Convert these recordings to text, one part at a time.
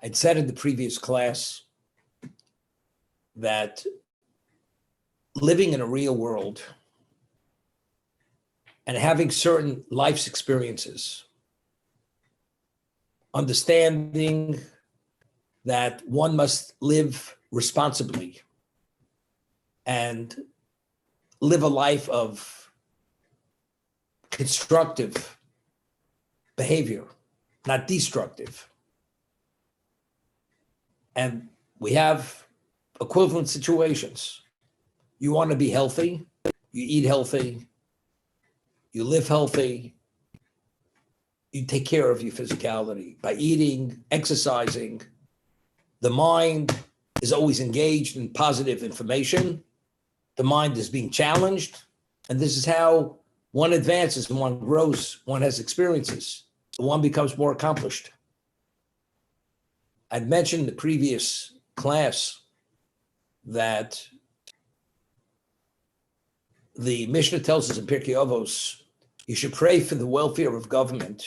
I'd said in the previous class that living in a real world and having certain life's experiences, understanding that one must live responsibly and live a life of constructive behavior, not destructive. And we have equivalent situations. You want to be healthy, you eat healthy, you live healthy, you take care of your physicality by eating, exercising. The mind is always engaged in positive information. The mind is being challenged. And this is how one advances and one grows, one has experiences, and one becomes more accomplished. I'd mentioned in the previous class that the Mishnah tells us in Pirkei Avos, you should pray for the welfare of government,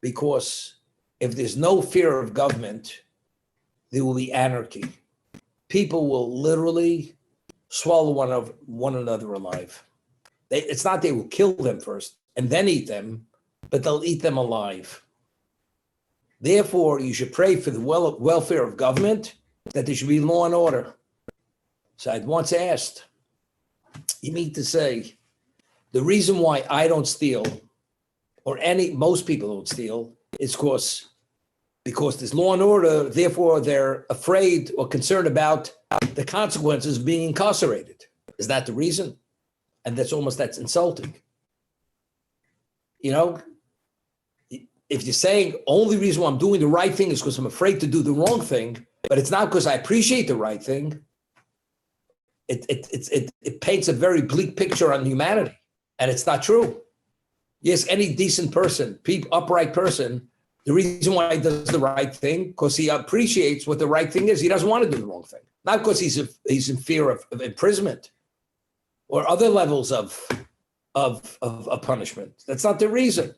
because if there's no fear of government, there will be anarchy. People will literally swallow one another alive. It's not they will kill them first and then eat them, but they'll eat them alive. Therefore, you should pray for the welfare of government, that there should be law and order. So I'd once asked, you mean to say, the reason why I don't steal, or most people don't steal, is because there's law and order, therefore they're afraid or concerned about the consequences of being incarcerated. Is that the reason? And that's insulting. You know, if you're saying only reason why I'm doing the right thing is because I'm afraid to do the wrong thing, but it's not because I appreciate the right thing, it paints a very bleak picture on humanity, and it's not true. Yes, any decent person, upright person, the reason why he does the right thing, because he appreciates what the right thing is. He doesn't want to do the wrong thing, not because he's in fear of imprisonment or other levels of punishment. That's not the reason.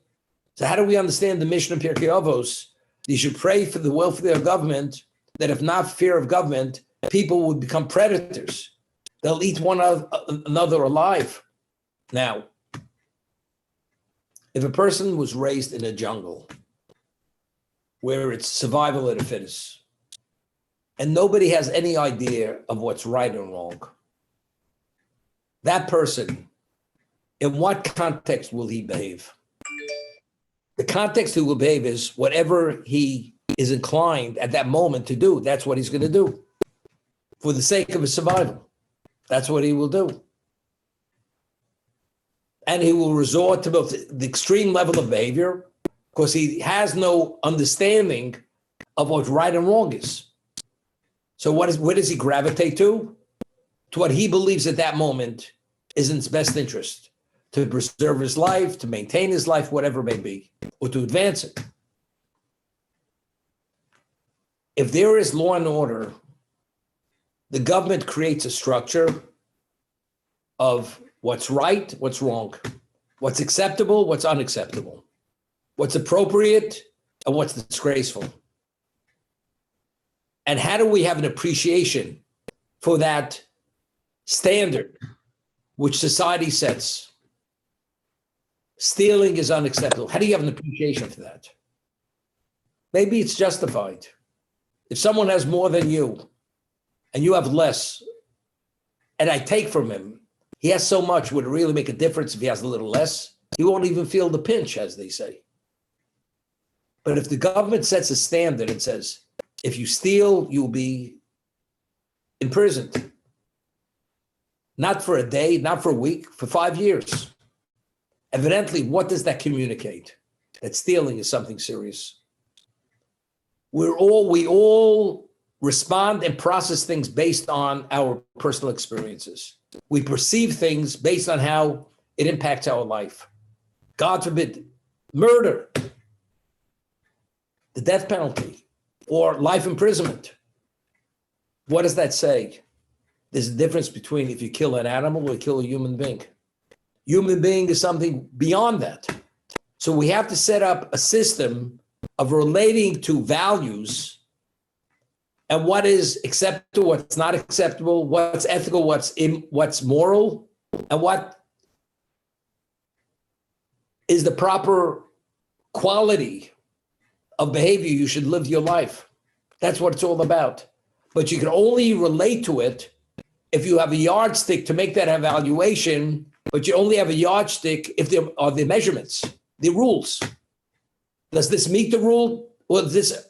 So how do we understand the Mishnah in Pirkei Avos? You should pray for the welfare of government, that if not fear of government, people would become predators. They'll eat one another alive. Now, if a person was raised in a jungle where it's survival of the fittest, and nobody has any idea of what's right and wrong, that person, in what context will he behave? The context he will behave is whatever he is inclined at that moment to do, that's what he's going to do. For the sake of his survival, that's what he will do. And he will resort to the extreme level of behavior because he has no understanding of what right and wrong is. So where does he gravitate to? To what he believes at that moment is in his best interest, to preserve his life, to maintain his life, whatever it may be, or to advance it. If there is law and order, the government creates a structure of what's right, what's wrong, what's acceptable, what's unacceptable, what's appropriate, and what's disgraceful. And how do we have an appreciation for that standard which society sets? Stealing is unacceptable. How do you have an appreciation for that? Maybe it's justified. If someone has more than you and you have less, and I take from him, he has so much, would it really make a difference if he has a little less? He won't even feel the pinch, as they say. But if the government sets a standard and says, if you steal, you'll be imprisoned. Not for a day, not for a week, for 5 years. Evidently, what does that communicate? That stealing is something serious. We all respond and process things based on our personal experiences. We perceive things based on how it impacts our life. God forbid, murder, the death penalty, or life imprisonment. What does that say? There's a difference between if you kill an animal or you kill a human being. Human being is something beyond that. So we have to set up a system of relating to values and what is acceptable, what's not acceptable, what's ethical, what's moral, and what is the proper quality of behavior you should live your life. That's what it's all about. But you can only relate to it if you have a yardstick to make that evaluation, but you only have a yardstick if there are the measurements, the rules. Does this meet the rule, or is this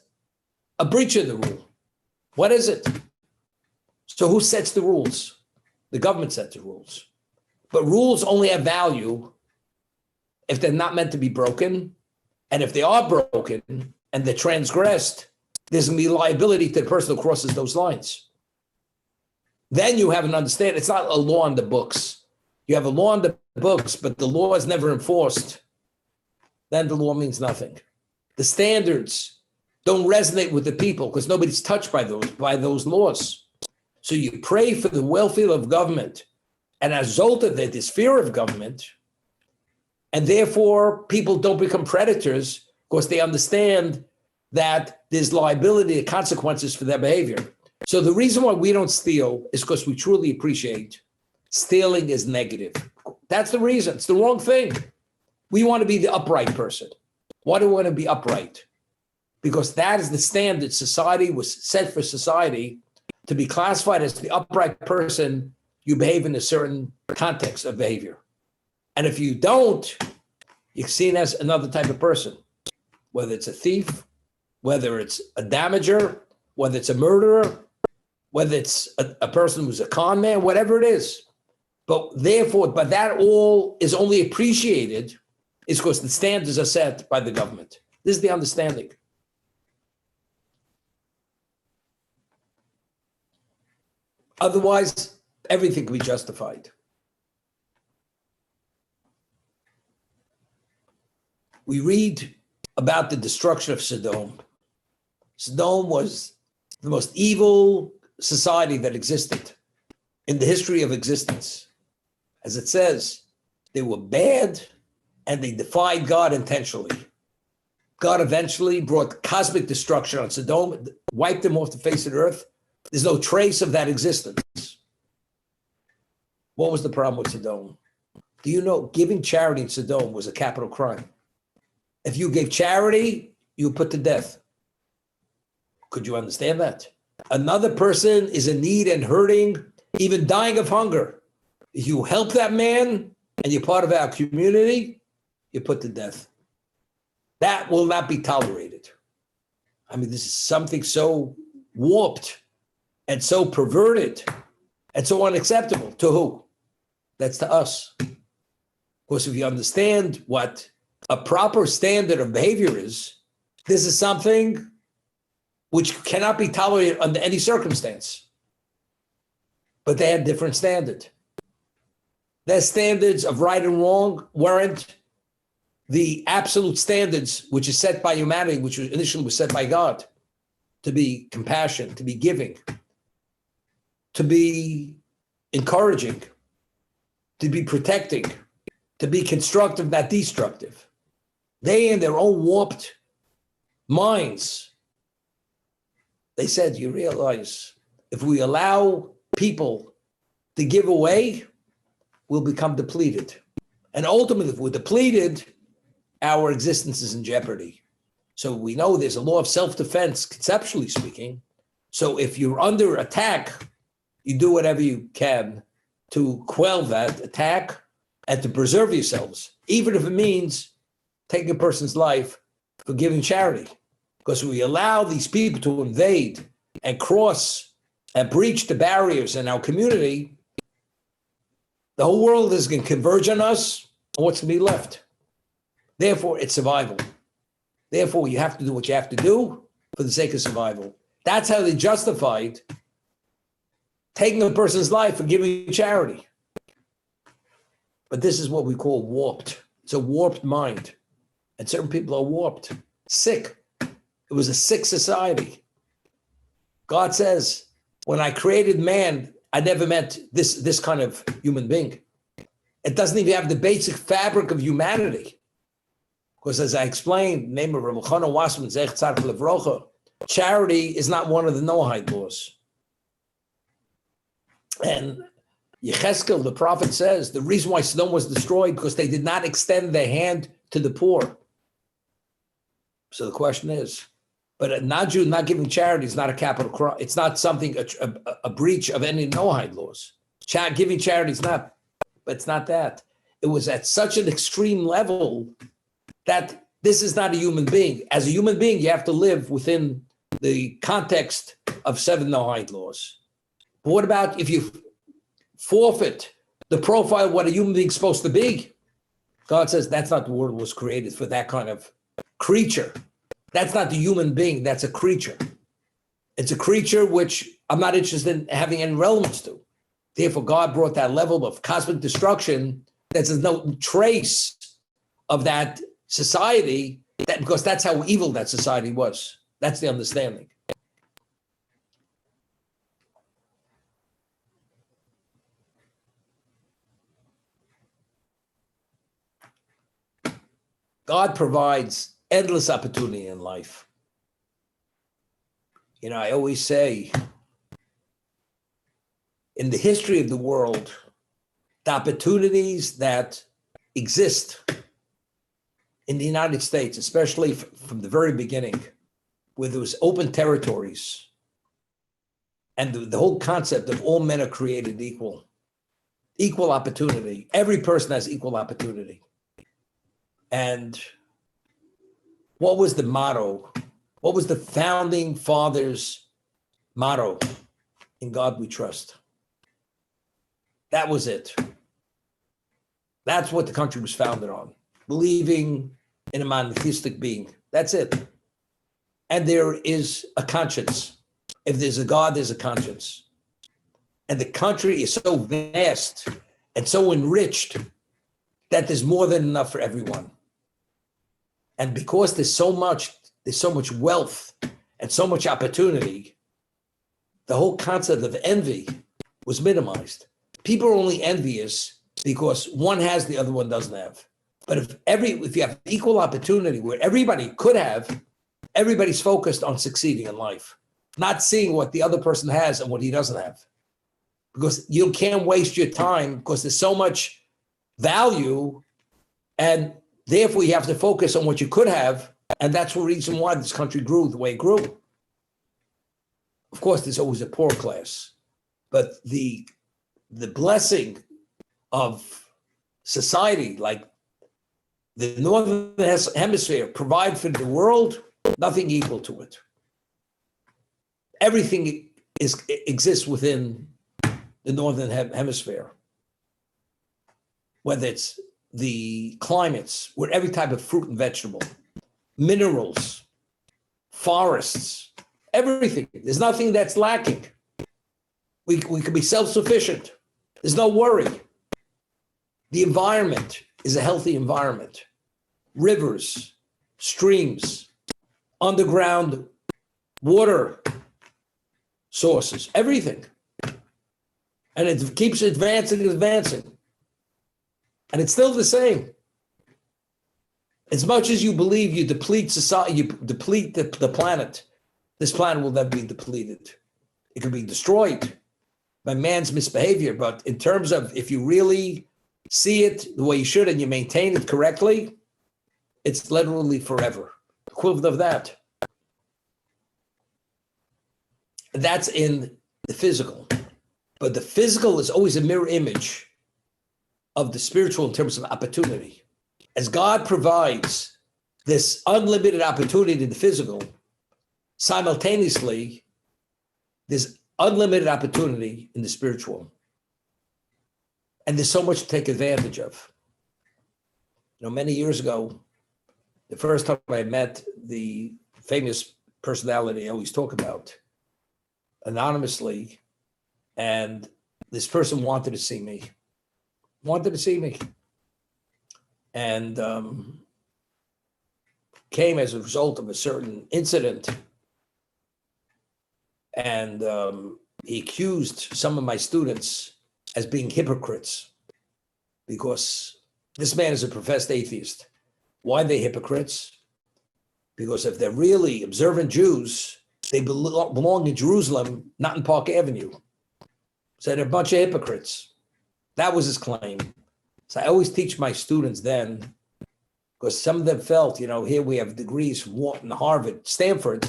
a breach of the rule? What is it? So who sets the rules? The government sets the rules. But rules only have value if they're not meant to be broken. And if they are broken and they're transgressed, there's going to be liability to the person who crosses those lines. Then you have an understanding. It's not a law in the books. You have a law in the books, but the law is never enforced. Then the law means nothing. The standards don't resonate with the people because nobody's touched by those laws. So you pray for the welfare of government, and as a result of that, this fear of government, and therefore people don't become predators because they understand that there's liability and consequences for their behavior. So the reason why we don't steal is because we truly appreciate stealing is negative. That's the reason. It's the wrong thing. We want to be the upright person. Why do we want to be upright? Because that is the standard society was set for society to be classified as the upright person. You behave in a certain context of behavior. And if you don't, you're seen as another type of person, whether it's a thief, whether it's a damager, whether it's a murderer, whether it's a person who's a con man, whatever it is. But that all is only appreciated is because the standards are set by the government. This is the understanding. Otherwise, everything can be justified. We read about the destruction of Sodom. Sodom was the most evil society that existed in the history of existence. As it says, they were bad and they defied God intentionally. God eventually brought cosmic destruction on Sodom, wiped them off the face of the earth. There's no trace of that existence. What was the problem with Sodom? Do you know giving charity in Sodom was a capital crime? If you gave charity, you were put to death. Could you understand that? Another person is in need and hurting, even dying of hunger. If you help that man and you're part of our community, you're put to death. That will not be tolerated. I mean, this is something so warped and so perverted and so unacceptable. To who? That's to us. Of course, if you understand what a proper standard of behavior is, this is something which cannot be tolerated under any circumstance. But they had different standards. Their standards of right and wrong weren't the absolute standards which is set by humanity, which initially was set by God, to be compassion, to be giving, to be encouraging, to be protecting, to be constructive, not destructive. They, in their own warped minds, they said, you realize if we allow people to give away, we'll become depleted. And ultimately, if we're depleted, our existence is in jeopardy. So we know there's a law of self-defense, conceptually speaking. So if you're under attack, you do whatever you can to quell that attack and to preserve yourselves, even if it means taking a person's life for giving charity. Because we allow these people to invade and cross and breach the barriers in our community, the whole world is going to converge on us, and what's going to be left? Therefore, it's survival. Therefore, you have to do what you have to do for the sake of survival. That's how they justified taking a person's life for giving charity. But this is what we call warped. It's a warped mind. And certain people are warped, sick. It was a sick society. God says, when I created man, I never meant this kind of human being. It doesn't even have the basic fabric of humanity. Because as I explained, the name of Rabbi Chanan Wasserman, Zech Tzaddik Levrocha, charity is not one of the Noahide laws. And Yechezkel, the prophet, says the reason why Sodom was destroyed because they did not extend their hand to the poor. So the question is, but a non-Jew not giving charity is not a capital crime. It's not something, a breach of any Noahide laws. Giving charity is not, but it's not that. It was at such an extreme level that this is not a human being. As a human being, you have to live within the context of 7 Noahide laws. But what about if you forfeit the profile of what a human being is supposed to be? God says that's not the world was created for, that kind of creature. That's not the human being, that's a creature. It's a creature which I'm not interested in having any relevance to. Therefore, God brought that level of cosmic destruction that there's no trace of that society, because that's how evil that society was. That's the understanding. God provides endless opportunity in life. You know, I always say, in the history of the world, the opportunities that exist in the United States, especially from the very beginning, where there was open territories, and the whole concept of all men are created equal opportunity. Every person has equal opportunity. And what was the motto? What was the founding fathers' motto? In God we trust. That was it. That's what the country was founded on, believing in a monotheistic being. That's it. And there is a conscience. If there's a God, there's a conscience. And the country is so vast and so enriched that there's more than enough for everyone. And because there's so much wealth and so much opportunity, the whole concept of envy was minimized. People are only envious because one has, the other one doesn't have. But if you have equal opportunity where everybody could have, everybody's focused on succeeding in life, not seeing what the other person has and what he doesn't have. Because you can't waste your time because there's so much value, and therefore you have to focus on what you could have. And that's the reason why this country grew the way it grew. Of course, there's always a poor class, but the blessing of society, like the Northern Hemisphere, provide for the world, nothing equal to it. Everything exists within the Northern Hemisphere, whether it's the climates, where every type of fruit and vegetable, minerals, forests, everything. There's nothing that's lacking. We can be self-sufficient. There's no worry. The environment is a healthy environment. Rivers, streams, underground water sources, everything. And it keeps advancing and advancing. And it's still the same. As much as you believe you deplete society, you deplete the planet, this planet will never be depleted. It can be destroyed by man's misbehavior. But in terms of if you really see it the way you should and you maintain it correctly, it's literally forever. Equivalent of that. That's in the physical. But the physical is always a mirror image of the spiritual in terms of opportunity. As God provides this unlimited opportunity in the physical, simultaneously, there's unlimited opportunity in the spiritual. And there's so much to take advantage of. You know, many years ago, the first time I met the famous personality I always talk about, anonymously, and this person wanted to see me. And came as a result of a certain incident. And he accused some of my students as being hypocrites because this man is a professed atheist. Why are they hypocrites? Because if they're really observant Jews, they belong in Jerusalem, not in Park Avenue. So they're a bunch of hypocrites. That was his claim. So I always teach my students then, because some of them felt, here we have degrees from Wharton, Harvard, Stanford,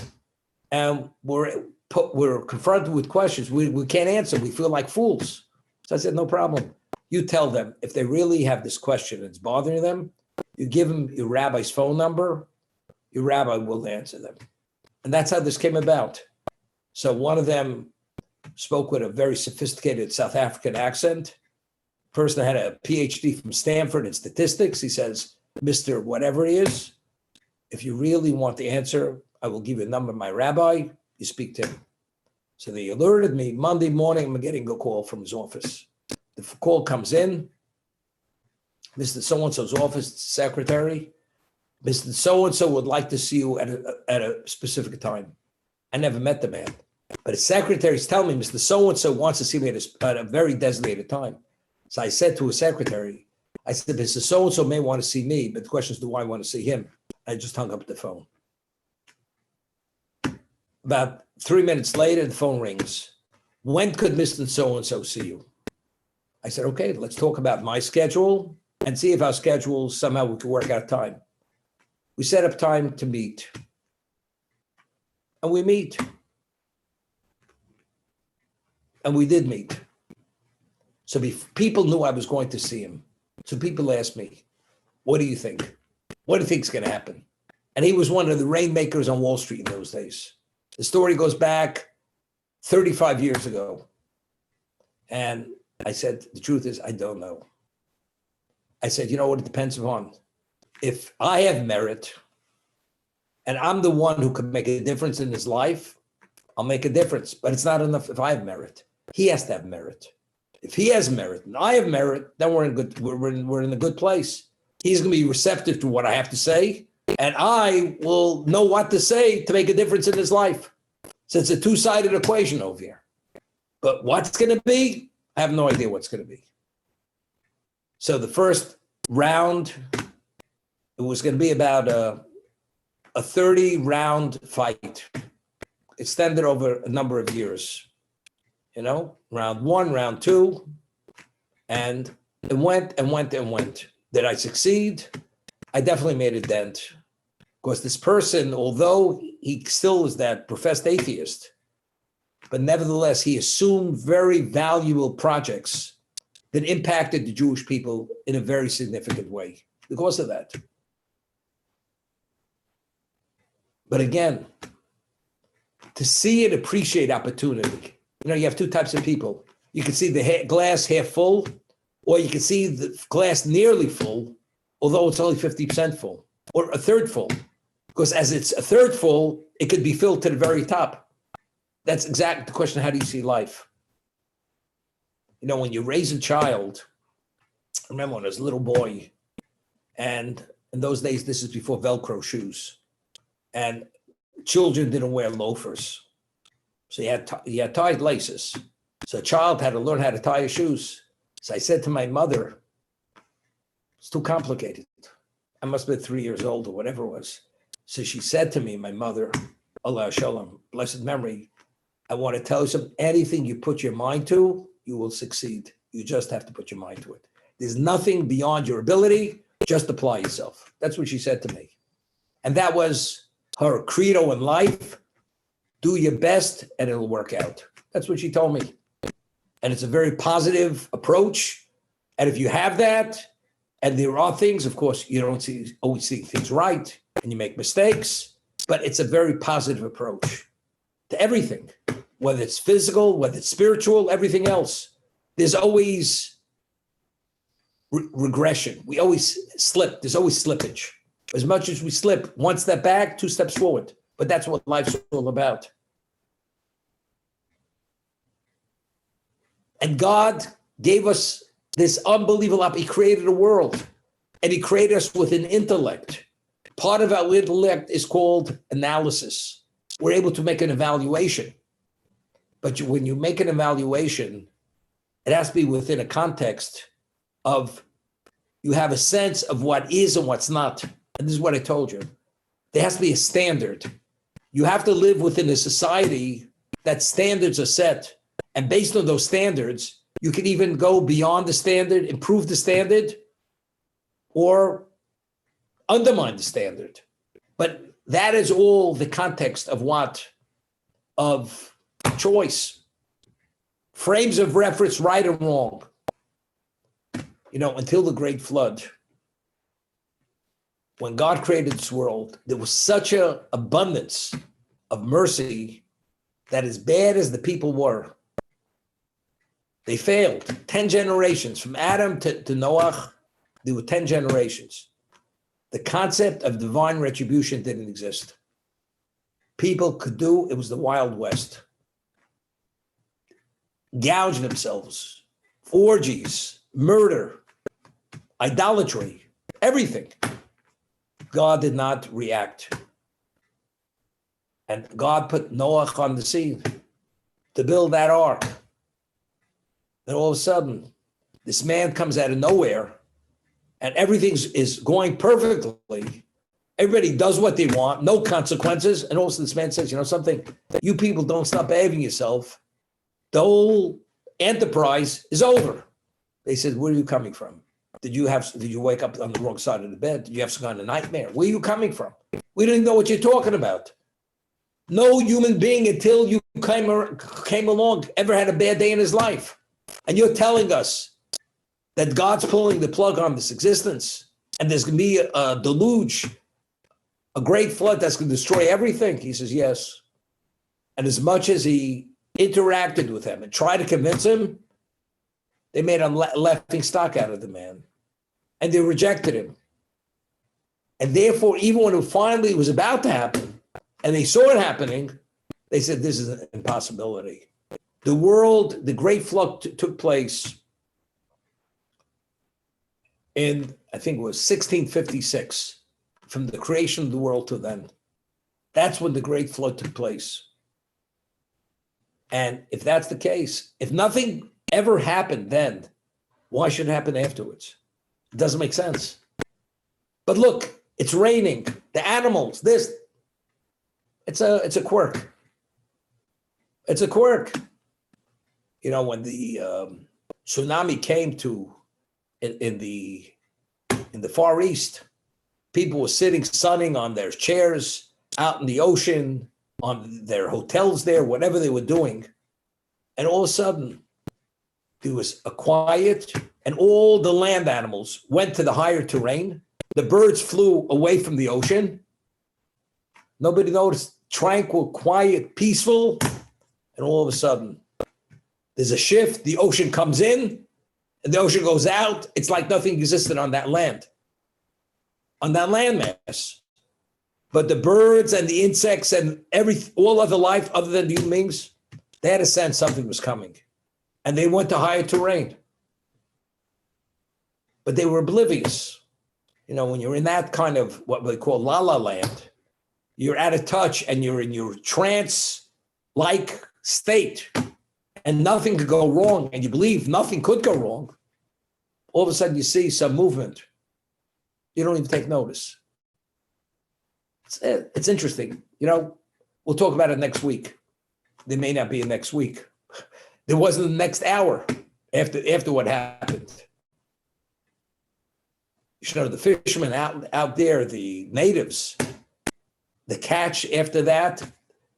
and we're confronted with questions we can't answer. We feel like fools. So I said, no problem. You tell them if they really have this question and it's bothering them, you give them your rabbi's phone number, your rabbi will answer them. And that's how this came about. So one of them spoke with a very sophisticated South African accent. Person had a PhD from Stanford in statistics. He says, Mr. Whatever he is, if you really want the answer, I will give you a number of my rabbi. You speak to him. So they alerted me Monday morning. I'm getting a call from his office. The call comes in. Mr. So-and-so's office secretary. Mr. So-and-so would like to see you at a specific time. I never met the man. But his secretary's telling me Mr. So-and-so wants to see me at a very designated time. So I said to his secretary, I said, Mr. So-and-so may want to see me, but the question is, do I want to see him? I just hung up the phone. About 3 minutes later, the phone rings. When could Mr. So-and-so see you? I said, okay, let's talk about my schedule and see if our schedule, somehow we can work out time. We set up time to meet. And we meet. And we did meet. So people knew I was going to see him. So people asked me, what do you think? What do you think is going to happen? And he was one of the rainmakers on Wall Street in those days. The story goes back 35 years ago. And I said, the truth is, I don't know. I said, you know what it depends upon? If I have merit and I'm the one who can make a difference in his life, I'll make a difference. But it's not enough if I have merit. He has to have merit. If he has merit and I have merit, then we're in a good place. He's going to be receptive to what I have to say, and I will know what to say to make a difference in his life. So it's a two-sided equation over here. But what's going to be, I have no idea what's going to be. So the first round, it was going to be about a 30-round fight, extended over a number of years. Round one, round two, and it went and went and went. Did I succeed? I definitely made a dent. Because this person, although he still is that professed atheist, but nevertheless, he assumed very valuable projects that impacted the Jewish people in a very significant way because of that. But again, to see and appreciate opportunity. You have two types of people. You can see the glass half full, or you can see the glass nearly full, although it's only 50% full, or a third full. Because as it's a third full, it could be filled to the very top. That's exactly the question, how do you see life? When you raise a child, I remember when I was a little boy, and in those days, this is before Velcro shoes, and children didn't wear loafers. So you had tied laces. So a child had to learn how to tie his shoes. So I said to my mother, it's too complicated. I must have been 3 years old or whatever it was. So she said to me, my mother, Allah Shalom, blessed memory, I want to tell you something. Anything you put your mind to, you will succeed. You just have to put your mind to it. There's nothing beyond your ability. Just apply yourself. That's what she said to me. And that was her credo in life. Do your best and it'll work out. That's what she told me. And it's a very positive approach. And if you have that, and there are things, of course, you don't always see things right and you make mistakes, but it's a very positive approach to everything, whether it's physical, whether it's spiritual, everything else. There's always regression. We always slip. There's always slippage. As much as we slip, one step back, two steps forward. But that's what life's all about. And God gave us this unbelievable, he created a world and he created us with an intellect. Part of our intellect is called analysis. We're able to make an evaluation. But when you make an evaluation, it has to be within a context of, you have a sense of what is and what's not. And this is what I told you. There has to be a standard. You have to live within a society that standards are set. And based on those standards, you can even go beyond the standard, improve the standard, or undermine the standard. But that is all the context of what? Of choice. Frames of reference, right or wrong. Until the Great Flood, when God created this world, there was such an abundance of mercy that as bad as the people were, they failed. 10 generations, from Adam to Noach, there were 10 generations. The concept of divine retribution didn't exist. People could do, it was the Wild West. Gouge themselves, orgies, murder, idolatry, everything. God did not react. And God put Noach on the scene to build that ark. Then all of a sudden, this man comes out of nowhere and everything is going perfectly. Everybody does what they want, no consequences. And also this man says, something, you people don't stop behaving yourself. The whole enterprise is over. They said, where are you coming from? Did you wake up on the wrong side of the bed? Did you have some kind of nightmare? Where are you coming from? We don't even know what you're talking about. No human being until you came along ever had a bad day in his life. And you're telling us that God's pulling the plug on this existence and there's going to be a deluge, a great flood that's going to destroy everything. He says, yes. And as much as he interacted with him and tried to convince him, they made a laughing stock out of the man. And they rejected him. And therefore, even when it finally was about to happen, and they saw it happening, they said, this is an impossibility. The great flood took place in, I think it was 1656, from the creation of the world to then. That's when the great flood took place. And if that's the case, if nothing ever happened then, why should it happen afterwards? It doesn't make sense. But look, it's raining, the animals, it's a quirk. It's a quirk. When the tsunami came in the Far East, people were sitting, sunning on their chairs out in the ocean, on their hotels there, whatever they were doing. And all of a sudden, there was a quiet, and all the land animals went to the higher terrain. The birds flew away from the ocean. Nobody noticed. Tranquil, quiet, peaceful. And all of a sudden, there's a shift. The ocean comes in, and the ocean goes out. It's like nothing existed on that land, on that landmass. But the birds and the insects and all other life other than the human beings, they had a sense something was coming. And they went to higher terrain. But they were oblivious. When you're in that kind of what they call la-la land, you're out of touch and you're in your trance-like state and nothing could go wrong and you believe nothing could go wrong. All of a sudden you see some movement. You don't even take notice. It's interesting. We'll talk about it next week. There may not be a next week. There wasn't the next hour after what happened. The fishermen out there, the natives, the catch after that,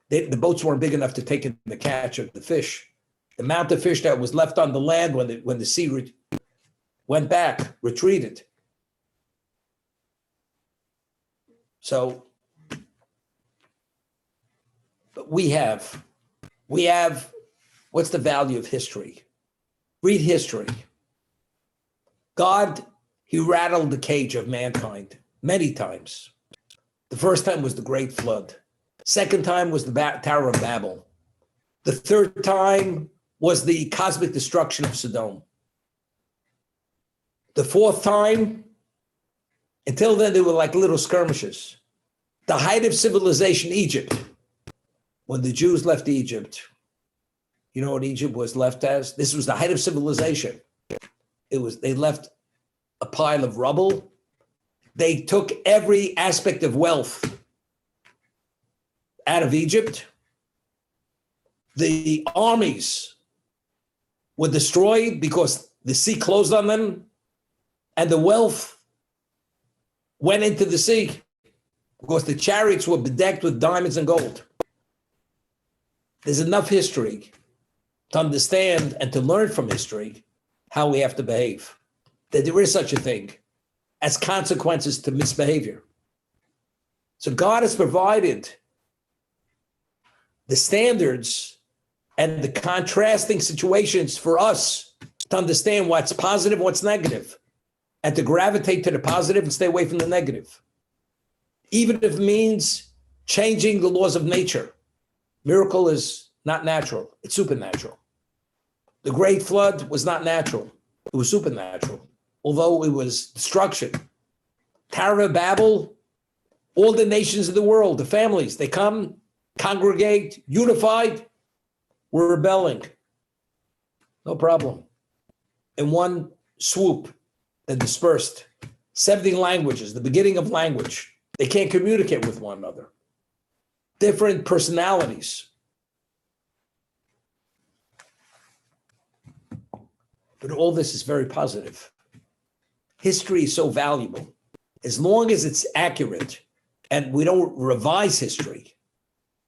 the boats weren't big enough to take in the catch of the fish. The amount of fish that was left on the land when the sea went back, retreated. So, but we have, what's the value of history? Read history. God, he rattled the cage of mankind many times. The first time was the Great Flood. Second time was the Tower of Babel. The third time was the cosmic destruction of Sodom. The fourth time, until then, they were like little skirmishes. The height of civilization, Egypt. When the Jews left Egypt, you know what Egypt was left as? This was the height of civilization. They left a pile of rubble. They took every aspect of wealth out of Egypt, the armies were destroyed because the sea closed on them, and the wealth went into the sea because the chariots were bedecked with diamonds and gold. There's enough history to understand and to learn from history how we have to behave, that there is such a thing as consequences to misbehavior. So God has provided the standards and the contrasting situations for us to understand what's positive, what's negative, and to gravitate to the positive and stay away from the negative. Even if it means changing the laws of nature. Miracle is not natural, it's supernatural. The Great Flood was not natural, it was supernatural, although it was destruction. Tower of Babel, all the nations of the world, the families, they come, congregate, unified, we're rebelling. No problem. In one swoop, they dispersed. 70 languages, the beginning of language. They can't communicate with one another. Different personalities. But all this is very positive. History is so valuable. As long as it's accurate and we don't revise history,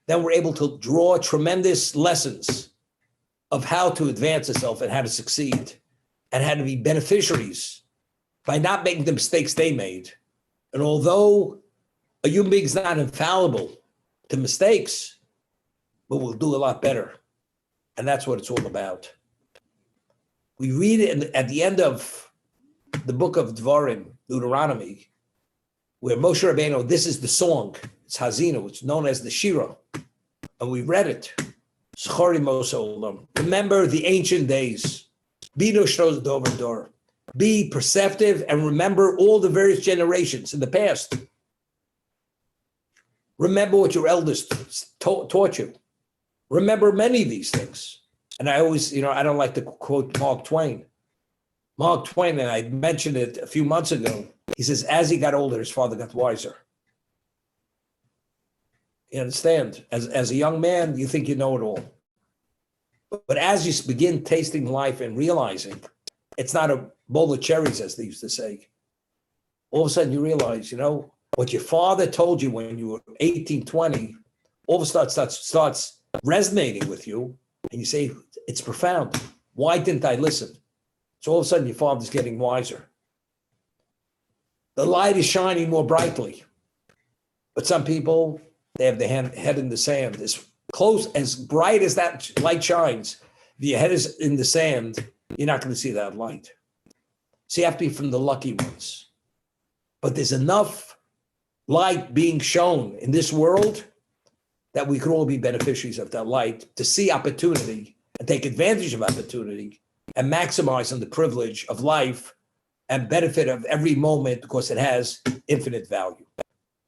then we're able to draw tremendous lessons of how to advance itself and how to succeed and how to be beneficiaries by not making the mistakes they made. And although a human being is not infallible to mistakes, but we'll do a lot better. And that's what it's all about. We read it at the end of the book of Dvarim, Deuteronomy, where Moshe Rabbeinu, this is the song, it's Hazina, it's known as the Shira. And we read it. Remember the ancient days. Be perceptive and remember all the various generations in the past. Remember what your elders taught you. Remember many of these things. And I always, I don't like to quote Mark Twain. Mark Twain, and I mentioned it a few months ago, he says, as he got older, his father got wiser. You understand? As a young man, you think you know it all. But as you begin tasting life and realizing it's not a bowl of cherries, as they used to say, all of a sudden you realize, what your father told you when you were 18, 20, all of a sudden starts resonating with you, and you say, it's profound. Why didn't I listen? So all of a sudden your father's getting wiser. The light is shining more brightly. But some people, they have their head in the sand. As close, as bright as that light shines, if your head is in the sand, you're not going to see that light. So you have to be from the lucky ones. But there's enough light being shown in this world that we could all be beneficiaries of that light to see opportunity and take advantage of opportunity and maximize on the privilege of life and benefit of every moment because it has infinite value.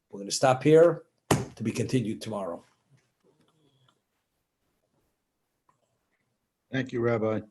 We're going to stop here to be continued tomorrow. Thank you, Rabbi.